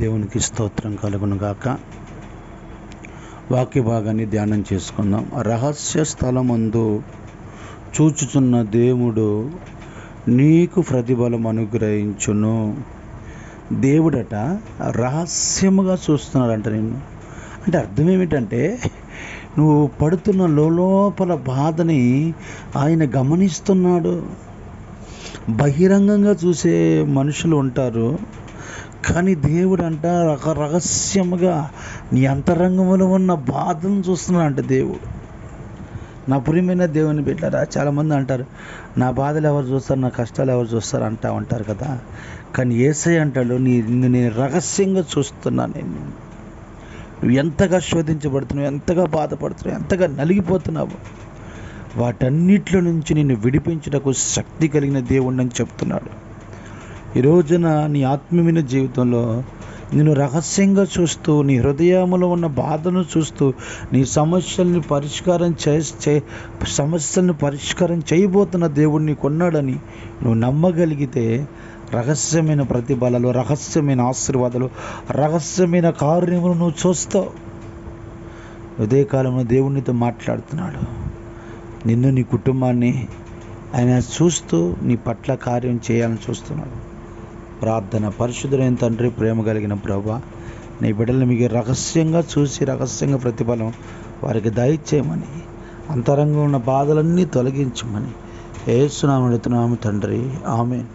దేవునికి స్తోత్రం కలుగును గాక. వాక్య భాగాన్ని ధ్యానం చేసుకుందాం. రహస్య స్థలమందు చూచుచున్న దేవుడు నీకు ప్రతిఫలం అనుగ్రహించును. దేవుడట రహస్యముగా చూస్తున్నాడంట నిన్ను. అంటే అర్థం ఏమిటంటే, నువ్వు పడుతున్న లోపల బాధని ఆయన గమనిస్తున్నాడు. బహిరంగంగా చూసే మనుషులు ఉంటారు, కానీ దేవుడు అంట రహస్యముగా నీ అంతరంగంలో ఉన్న బాధను చూస్తున్నాడంట దేవుడు. నా ప్రియమైన దేవుని బిడ్డలారా, చాలామంది అంటారు, నా బాధలు ఎవరు చూస్తారు, నా కష్టాలు ఎవరు చూస్తారు అంటా ఉంటారు కదా. కానీ యేసయ్య అంటాడు, నేను రహస్యంగా చూస్తున్నాను. నువ్వు ఎంతగా శోధించబడుతున్నావు, ఎంతగా బాధపడుతున్నావు, ఎంతగా నలిగిపోతున్నావు, వాటన్నిటిలో నుంచి నిన్ను విడిపించుటకు శక్తి కలిగిన దేవుడిని అని చెప్తున్నాడు. ఈ రోజున నీ ఆత్మీయ జీవితంలో నేను రహస్యంగా చూస్తూ, నీ హృదయంలో ఉన్న బాధను చూస్తూ, నీ సమస్యల్ని పరిష్కారం చేయబోతున్న దేవుడు నీకు ఉన్నాడని నువ్వు నమ్మగలిగితే రహస్యమైన ప్రతిఫలాలు, రహస్యమైన ఆశీర్వాదాలు, రహస్యమైన కార్యములు నువ్వు చూస్తావు. ఉదయకాలంలో దేవునితో మాట్లాడుతున్నాడు. నిన్ను, నీ కుటుంబాన్ని ఆయన చూస్తూ నీ పట్ల కార్యం చేయాలని చూస్తున్నాడు. ప్రార్థన. పరిశుద్ధులైన తండ్రి, ప్రేమ కలిగిన ప్రభువా, నీ బిడ్డలను మీకు రహస్యంగా చూసి రహస్యంగా ప్రతిఫలం వారికి దయచేయమని, అంతరంగంలో ఉన్న బాధలన్నీ తొలగించమని యేసు నామమున అడుగుతున్నాము తండ్రి. ఆమేన్.